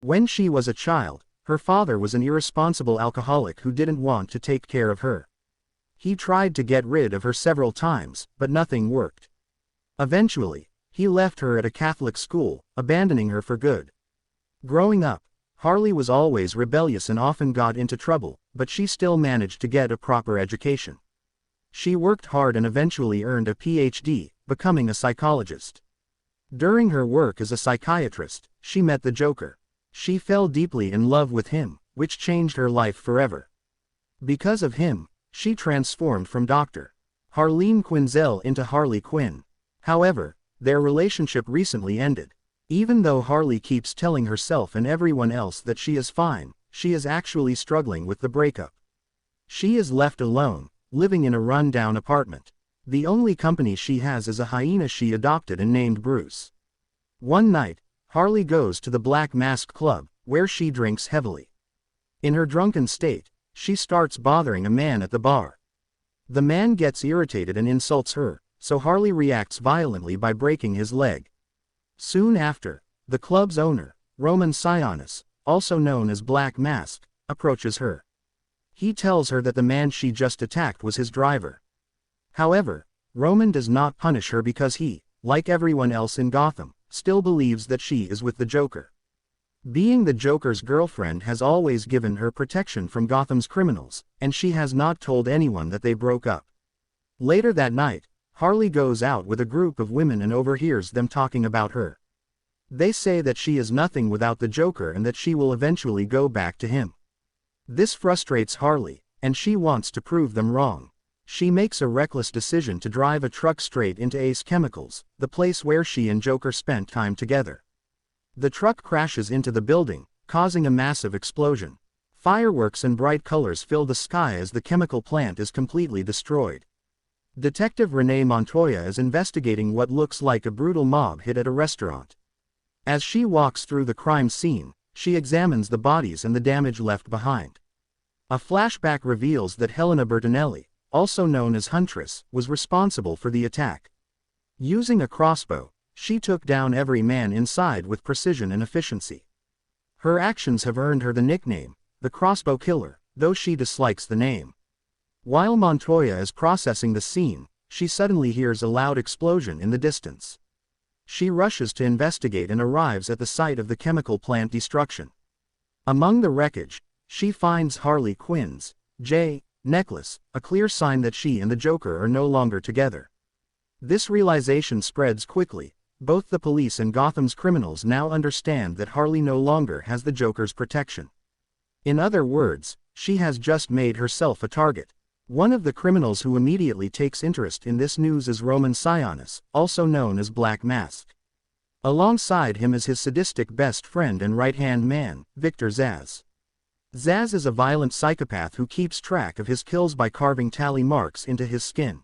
When she was a child, her father was an irresponsible alcoholic who didn't want to take care of her. He tried to get rid of her several times, but nothing worked. Eventually, he left her at a Catholic school, abandoning her for good. Growing up, Harley was always rebellious and often got into trouble, but she still managed to get a proper education. She worked hard and eventually earned a PhD, becoming a psychologist. During her work as a psychiatrist, she met the Joker. She fell deeply in love with him, which changed her life forever. Because of him, she transformed from Dr. Harleen Quinzel into Harley Quinn. However, their relationship recently ended. Even though Harley keeps telling herself and everyone else that she is fine, she is actually struggling with the breakup. She is left alone, living in a run-down apartment. The only company she has is a hyena she adopted and named Bruce. One night, Harley goes to the Black Mask Club, where she drinks heavily. In her drunken state, she starts bothering a man at the bar. The man gets irritated and insults her, so Harley reacts violently by breaking his leg. Soon after, the club's owner, Roman Sionis, also known as Black Mask, approaches her. He tells her that the man she just attacked was his driver. However, Roman does not punish her because he, like everyone else in Gotham, still believes that she is with the Joker. Being the Joker's girlfriend has always given her protection from Gotham's criminals, and she has not told anyone that they broke up. Later that night, Harley goes out with a group of women and overhears them talking about her. They say that she is nothing without the Joker and that she will eventually go back to him. This frustrates Harley, and she wants to prove them wrong. She makes a reckless decision to drive a truck straight into Ace Chemicals, the place where she and Joker spent time together. The truck crashes into the building, causing a massive explosion. Fireworks and bright colors fill the sky as the chemical plant is completely destroyed. Detective Renee Montoya is investigating what looks like a brutal mob hit at a restaurant. As she walks through the crime scene, she examines the bodies and the damage left behind. A flashback reveals that Helena Bertinelli, also known as Huntress, was responsible for the attack. Using a crossbow, she took down every man inside with precision and efficiency. Her actions have earned her the nickname, the Crossbow Killer, though she dislikes the name. While Montoya is processing the scene, she suddenly hears a loud explosion in the distance. She rushes to investigate and arrives at the site of the chemical plant destruction. Among the wreckage, she finds Harley Quinn's necklace, a clear sign that she and the Joker are no longer together. This realization spreads quickly. Both the police and Gotham's criminals now understand that Harley no longer has the Joker's protection. In other words, she has just made herself a target. One of the criminals who immediately takes interest in this news is Roman Sionis, also known as Black Mask. Alongside him is his sadistic best friend and right-hand man, Victor Zsasz. Zsasz is a violent psychopath who keeps track of his kills by carving tally marks into his skin.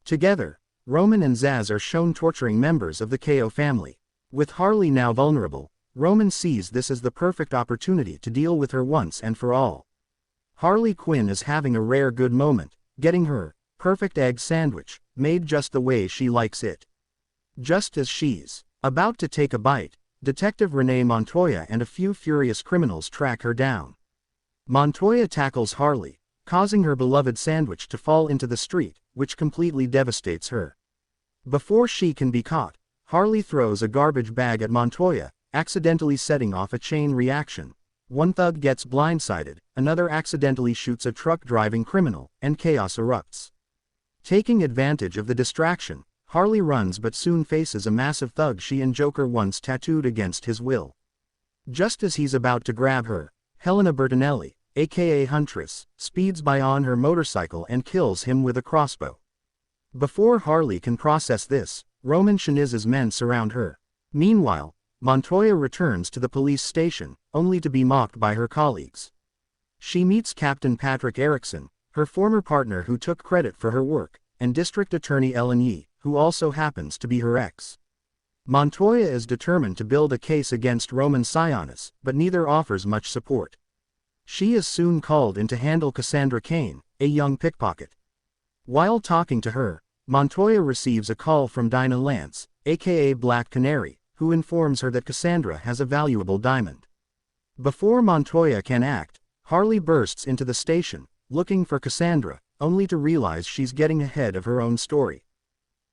Together, Roman and Zsasz are shown torturing members of the KO family. With Harley now vulnerable, Roman sees this as the perfect opportunity to deal with her once and for all. Harley Quinn is having a rare good moment, getting her perfect egg sandwich, made just the way she likes it. Just as she's about to take a bite, Detective Renee Montoya and a few furious criminals track her down. Montoya tackles Harley, causing her beloved sandwich to fall into the street, which completely devastates her. Before she can be caught, Harley throws a garbage bag at Montoya, accidentally setting off a chain reaction. One thug gets blindsided, another accidentally shoots a truck-driving criminal, and chaos erupts. Taking advantage of the distraction, Harley runs but soon faces a massive thug she and Joker once tattooed against his will. Just as he's about to grab her, Helena Bertinelli, aka Huntress, speeds by on her motorcycle and kills him with a crossbow. Before Harley can process this, Roman Shiniz's men surround her. Meanwhile, Montoya returns to the police station, only to be mocked by her colleagues. She meets Captain Patrick Erickson, her former partner who took credit for her work, and District Attorney Ellen Yee, who also happens to be her ex. Montoya is determined to build a case against Roman Sionis, but neither offers much support. She is soon called in to handle Cassandra Cain, a young pickpocket. While talking to her, Montoya receives a call from Dinah Lance, aka Black Canary, who informs her that Cassandra has a valuable diamond. Before Montoya can act, Harley bursts into the station, looking for Cassandra, only to realize she's getting ahead of her own story.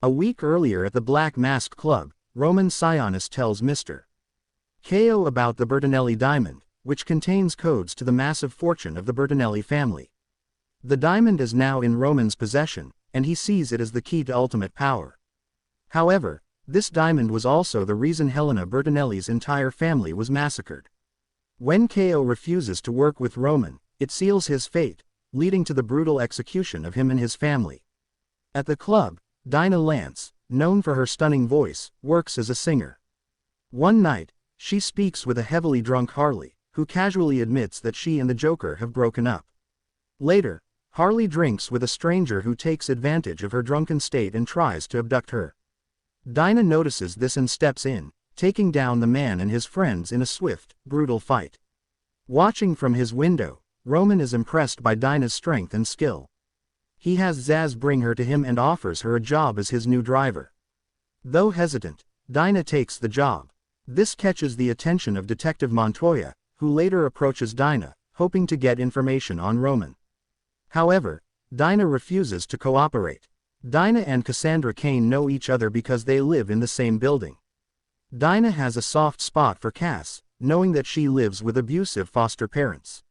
A week earlier at the Black Mask Club, Roman Sionis tells Mr. Ko about the Bertinelli diamond, which contains codes to the massive fortune of the Bertinelli family. The diamond is now in Roman's possession, and he sees it as the key to ultimate power. However, this diamond was also the reason Helena Bertinelli's entire family was massacred. When Ko refuses to work with Roman, it seals his fate, leading to the brutal execution of him and his family. At the club, Dinah Lance, known for her stunning voice, works as a singer. One night, she speaks with a heavily drunk Harley, who casually admits that she and the Joker have broken up. Later, Harley drinks with a stranger who takes advantage of her drunken state and tries to abduct her. Dinah notices this and steps in, taking down the man and his friends in a swift, brutal fight. Watching from his window, Roman is impressed by Dinah's strength and skill. He has Zaz bring her to him and offers her a job as his new driver. Though hesitant, Dinah takes the job. This catches the attention of Detective Montoya, who later approaches Dinah, hoping to get information on Roman. However, Dinah refuses to cooperate. Dinah and Cassandra Cain know each other because they live in the same building. Dinah has a soft spot for Cass, knowing that she lives with abusive foster parents.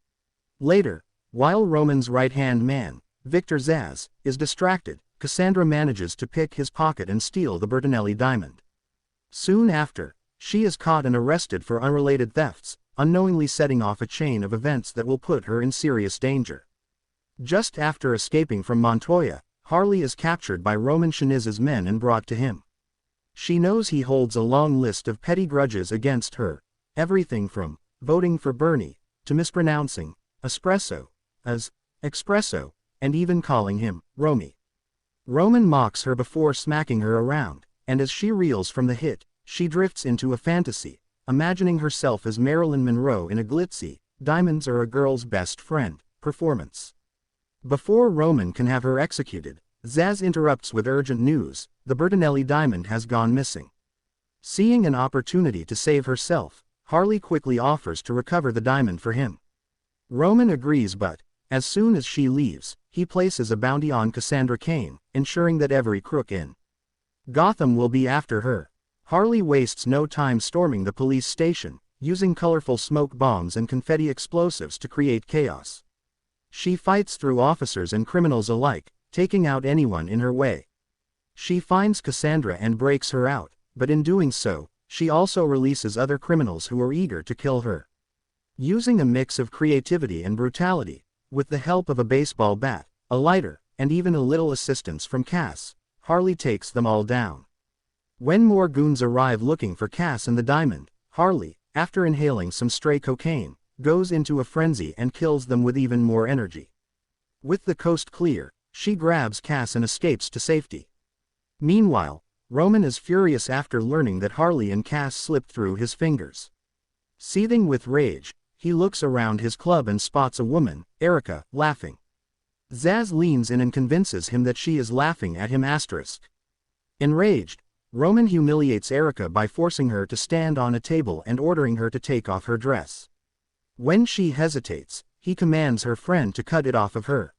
Later, while Roman's right-hand man, Victor Zaz, is distracted, Cassandra manages to pick his pocket and steal the Bertinelli diamond. Soon after, she is caught and arrested for unrelated thefts, unknowingly setting off a chain of events that will put her in serious danger. Just after escaping from Montoya, Harley is captured by Roman Shaniz's men and brought to him. She knows he holds a long list of petty grudges against her, everything from voting for Bernie, to mispronouncing espresso as espresso, and even calling him Romy. Roman mocks her before smacking her around, and as she reels from the hit, she drifts into a fantasy, imagining herself as Marilyn Monroe in a glitzy, "Diamonds Are a Girl's Best Friend" performance. Before Roman can have her executed, Zaz interrupts with urgent news: the Bertinelli diamond has gone missing. Seeing an opportunity to save herself, Harley quickly offers to recover the diamond for him. Roman agrees, but, as soon as she leaves, he places a bounty on Cassandra Cain, ensuring that every crook in Gotham will be after her. Harley wastes no time storming the police station, using colorful smoke bombs and confetti explosives to create chaos. She fights through officers and criminals alike, taking out anyone in her way. She finds Cassandra and breaks her out, but in doing so, she also releases other criminals who are eager to kill her. Using a mix of creativity and brutality, with the help of a baseball bat, a lighter, and even a little assistance from Cass, Harley takes them all down. When more goons arrive looking for Cass and the diamond, Harley, after inhaling some stray cocaine, goes into a frenzy and kills them with even more energy. With the coast clear, she grabs Cass and escapes to safety. Meanwhile, Roman is furious after learning that Harley and Cass slipped through his fingers. Seething with rage, he looks around his club and spots a woman, Erica, laughing. Zaz leans in and convinces him that she is laughing at him. Enraged, Roman humiliates Erica by forcing her to stand on a table and ordering her to take off her dress. When she hesitates, he commands her friend to cut it off of her.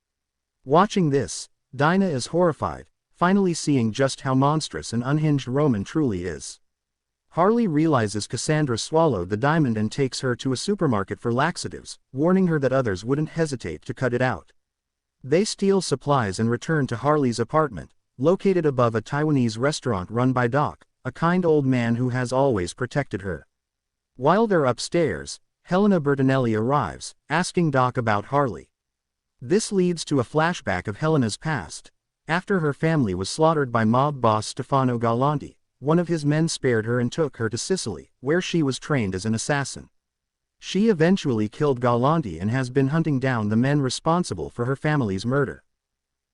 Watching this, Dinah is horrified, finally seeing just how monstrous and unhinged Roman truly is. Harley realizes Cassandra swallowed the diamond and takes her to a supermarket for laxatives, warning her that others wouldn't hesitate to cut it out. They steal supplies and return to Harley's apartment, located above a Taiwanese restaurant run by Doc, a kind old man who has always protected her. While they're upstairs, Helena Bertinelli arrives, asking Doc about Harley. This leads to a flashback of Helena's past. After her family was slaughtered by mob boss Stefano Galante, one of his men spared her and took her to Sicily, where she was trained as an assassin. She eventually killed Galante and has been hunting down the men responsible for her family's murder.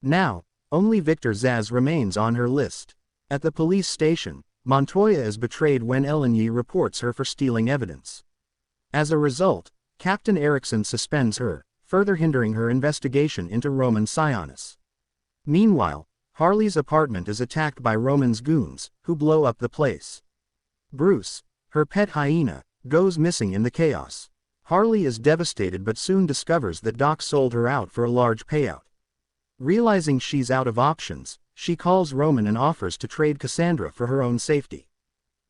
Now, only Victor Zaz remains on her list. At the police station, Montoya is betrayed when Eligny reports her for stealing evidence. As a result, Captain Erickson suspends her, further hindering her investigation into Roman Sionis. Meanwhile, Harley's apartment is attacked by Roman's goons, who blow up the place. Bruce, her pet hyena, goes missing in the chaos. Harley is devastated but soon discovers that Doc sold her out for a large payout. Realizing she's out of options, she calls Roman and offers to trade Cassandra for her own safety.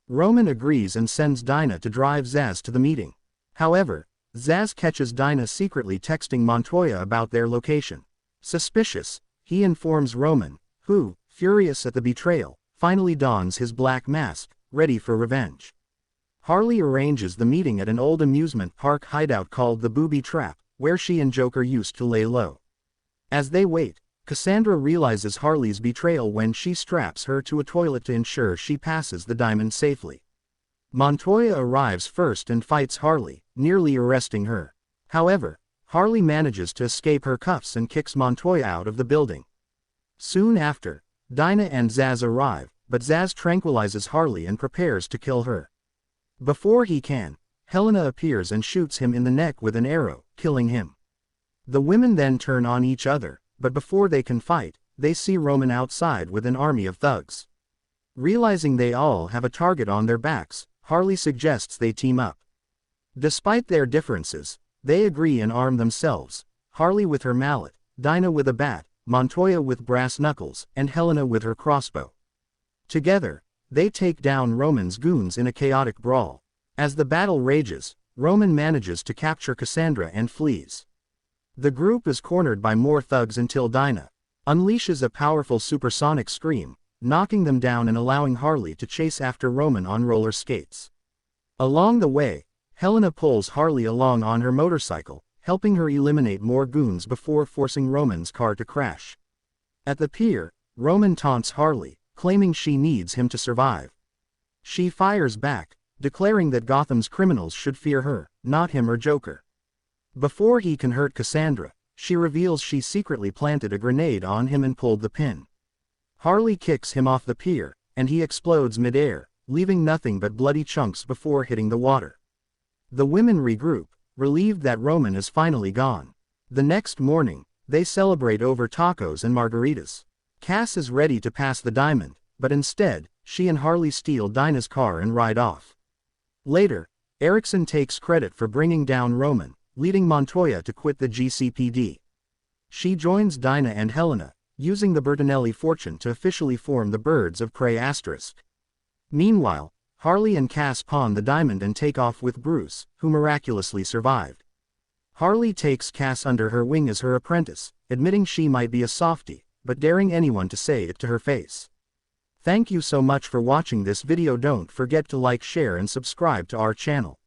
Roman agrees and sends Dinah to drive Zaz to the meeting. However, Zaz catches Dinah secretly texting Montoya about their location. Suspicious, he informs Roman, who, furious at the betrayal, finally dons his black mask, ready for revenge. Harley arranges the meeting at an old amusement park hideout called the Booby Trap, where she and Joker used to lay low. As they wait, Cassandra realizes Harley's betrayal when she straps her to a toilet to ensure she passes the diamond safely. Montoya arrives first and fights Harley, nearly arresting her. However, Harley manages to escape her cuffs and kicks Montoya out of the building. Soon after, Dinah and Zaz arrive, but Zaz tranquilizes Harley and prepares to kill her. Before he can, Helena appears and shoots him in the neck with an arrow, killing him. The women then turn on each other, but before they can fight, they see Roman outside with an army of thugs. Realizing they all have a target on their backs, Harley suggests they team up. Despite their differences, they agree and arm themselves, Harley with her mallet, Dinah with a bat, Montoya with brass knuckles, and Helena with her crossbow. Together, they take down Roman's goons in a chaotic brawl. As the battle rages, Roman manages to capture Cassandra and flees. The group is cornered by more thugs until Dinah unleashes a powerful supersonic scream, knocking them down and allowing Harley to chase after Roman on roller skates. Along the way, Helena pulls Harley along on her motorcycle, helping her eliminate more goons before forcing Roman's car to crash. At the pier, Roman taunts Harley, claiming she needs him to survive. She fires back, declaring that Gotham's criminals should fear her, not him or Joker. Before he can hurt Cassandra, she reveals she secretly planted a grenade on him and pulled the pin. Harley kicks him off the pier, and he explodes mid-air, leaving nothing but bloody chunks before hitting the water. The women regroup, relieved that Roman is finally gone. The next morning, they celebrate over tacos and margaritas. Cass is ready to pass the diamond, but instead, she and Harley steal Dinah's car and ride off. Later, Erickson takes credit for bringing down Roman, leading Montoya to quit the GCPD. She joins Dinah and Helena, using the Bertinelli fortune to officially form the Birds of Prey *. Meanwhile, Harley and Cass pawn the diamond and take off with Bruce, who miraculously survived. Harley takes Cass under her wing as her apprentice, admitting she might be a softie, but daring anyone to say it to her face. Thank you so much for watching this video. Don't forget to like, share and subscribe to our channel.